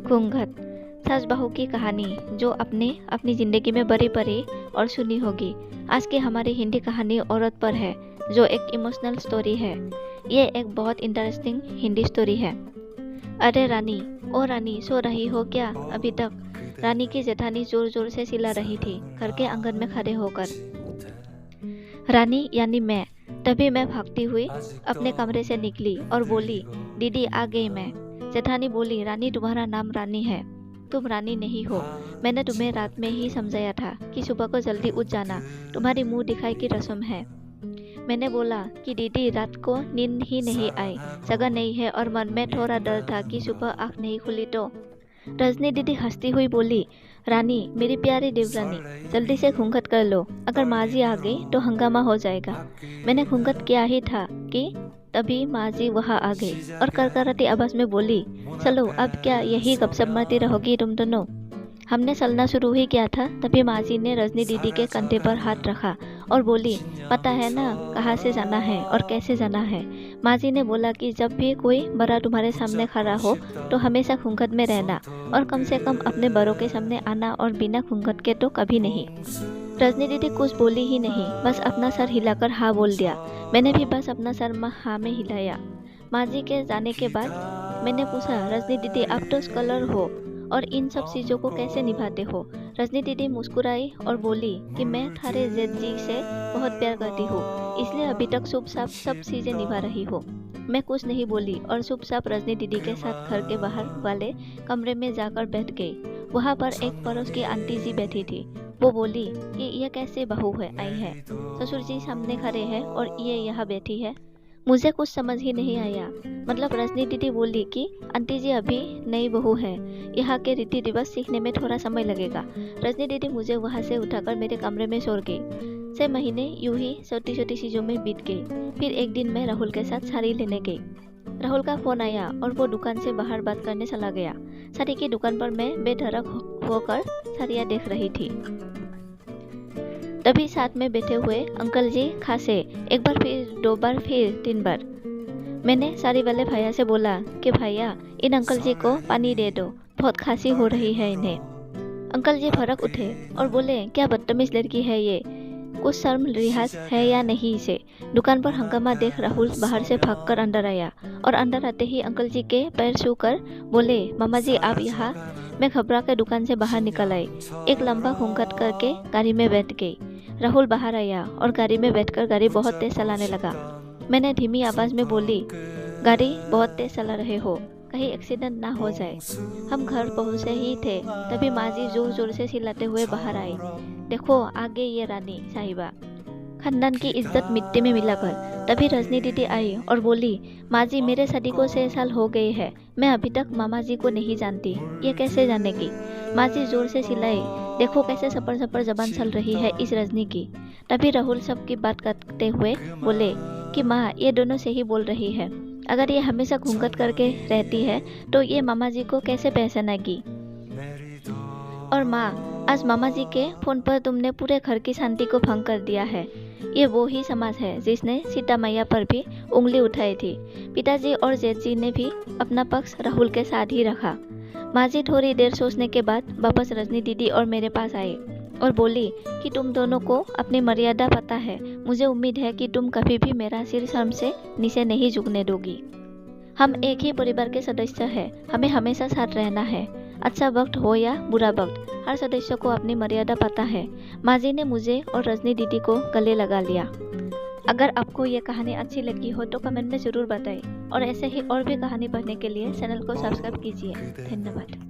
घूंघट, सच बहू की कहानी जो आपने अपनी ज़िंदगी में बड़ी पढ़ी और सुनी होगी। आज की हमारी हिंदी कहानी औरत पर है, जो एक इमोशनल स्टोरी है। ये एक बहुत इंटरेस्टिंग हिंदी स्टोरी है। अरे रानी, ओ रानी, सो रही हो क्या अभी तक? रानी की जेठानी जोर जोर से चिल्ला रही थी, घर के आंगन में खड़े होकर। रानी यानी मैं। तभी मैं भागती हुई अपने कमरे से निकली और बोली, दीदी आ गई मैं। जेठानी बोली, रानी तुम्हारा नाम रानी है, तुम रानी नहीं हो। मैंने तुम्हें रात में ही समझाया था कि सुबह को जल्दी उठ जाना, तुम्हारी मुंह दिखाई की रस्म है। मैंने बोला कि दीदी रात को नींद ही नहीं आई, जगह नहीं है और मन में थोड़ा डर था कि सुबह आँख नहीं खुली तो। रजनी दीदी हंसती हुई बोली, रानी मेरी प्यारी देवरानी, जल्दी से घूंघट कर लो, अगर माजी आ गई तो हंगामा हो जाएगा। मैंने घूंघट किया ही था कि तभी माजी वहाँ आ गई और करकराती आवाज में बोली, चलो अब क्या यही गपशप मारती रहोगी तुम दोनों? हमने चलना शुरू ही किया था, तभी माजी ने रजनी दीदी के कंधे पर हाथ रखा और बोली, पता है ना कहाँ से जाना है और कैसे जाना है? माजी ने बोला कि जब भी कोई बड़ा तुम्हारे सामने खड़ा हो तो हमेशा घूंघट में रहना और कम से कम अपने बड़ों के सामने आना, और बिना घूंघट के तो कभी नहीं। रजनी दीदी कुछ बोली ही नहीं, बस अपना सर हिलाकर हाँ बोल दिया। मैंने भी बस अपना सर हाँ में हिलाया। माजी के जाने के बाद मैंने पूछा, रजनी दीदी आप तो स्कॉलर हो और इन सब चीज़ों को कैसे निभाते हो? रजनी दीदी मुस्कुराई और बोली कि मैं थारे जेठ जी से बहुत प्यार करती हूँ, इसलिए अभी तक चुपचाप सब चीज़ें निभा रही हो। मैं कुछ नहीं बोली और चुपचाप रजनी दीदी के साथ घर के बाहर वाले कमरे में जाकर बैठ गई। वहाँ पर एक पड़ोस की आंटी जी बैठी थी। वो बोली कि यह कैसे बहू है आई है, ससुर जी सामने खड़े हैं और ये यहाँ बैठी है। मुझे कुछ समझ ही नहीं आया। मतलब रजनी दीदी बोली कि आंटी जी अभी नई बहू है, यहाँ के रीति रिवाज सीखने में थोड़ा समय लगेगा। रजनी दीदी मुझे वहाँ से उठाकर मेरे कमरे में छोड़ गई। 6 महीने यूं ही छोटी छोटी चीज़ों में बीत गई। फिर एक दिन मैं राहुल के साथ साड़ी लेने गई। राहुल का फोन आया और वो दुकान से बाहर बात करने चला गया। साड़ी की दुकान पर मैं बेधड़क होकर साड़ियाँ देख रही थी। तभी साथ में बैठे हुए अंकल जी खासे, एक बार फिर 2 बार फिर 3 बार। मैंने साड़ी वाले भैया से बोला कि भैया इन अंकल जी को पानी दे दो, बहुत खांसी हो रही है इन्हें। अंकल जी भड़क उठे और बोले, क्या बदतमीज लड़की है ये, कुछ शर्म लिहाज है या नहीं इसे? दुकान पर हंगामा देख राहुल बाहर से भागकर अंदर आया और अंदर आते ही अंकल जी के पैर छू कर बोले, मामा जी आप यहाँ? मैं घबरा कर दुकान से बाहर निकल आई, एक लंबा घूंघट करके गाड़ी में बैठ गई। राहुल बाहर आया और गाड़ी में बैठकर गाड़ी बहुत तेज चलाने लगा। मैंने धीमी आवाज में बोली, गाड़ी बहुत तेज चला रहे हो, कहीं एक्सीडेंट ना हो जाए। हम घर पहुंचे ही थे, तभी माजी जोर जोर से चिल्लाते हुए बाहर आई, देखो आगे ये रानी साहिबा, खानदान की इज्जत मिट्टी में मिलाकर। तभी रजनी दीदी आई और बोली, माजी मेरे शादी को 6 साल हो गए हैं, मैं अभी तक मामा जी को नहीं जानती, ये कैसे जानेगी? माजी जोर से चिल्लाई, देखो कैसे सपर सपर जबान चल रही है इस रजनी की। तभी राहुल सबकी बात करते हुए बोले कि माँ ये दोनों से ही बोल रही है, अगर ये हमेशा घूंघट करके रहती है तो ये मामा जी को कैसे पहचानेगी? और माँ आज मामा जी के फोन पर तुमने पूरे घर की शांति को भंग कर दिया है। ये वो ही समाज है जिसने सीता मैया पर भी उंगली उठाई थी। पिताजी और जेठ जी ने भी अपना पक्ष राहुल के साथ ही रखा। माँ जी थोड़ी देर सोचने के बाद वापस रजनी दीदी और मेरे पास आई और बोली कि तुम दोनों को अपनी मर्यादा पता है, मुझे उम्मीद है कि तुम कभी भी मेरा सिर शर्म से नीचे नहीं झुकने दोगी। हम एक ही परिवार के सदस्य हैं, हमें हमेशा साथ रहना है, अच्छा वक्त हो या बुरा वक्त, हर सदस्य को अपनी मर्यादा पता है। माजी ने मुझे और रजनी दीदी को गले लगा लिया। अगर आपको ये कहानी अच्छी लगी हो तो कमेंट में ज़रूर बताएं और ऐसे ही और भी कहानी पढ़ने के लिए चैनल को सब्सक्राइब कीजिए। धन्यवाद।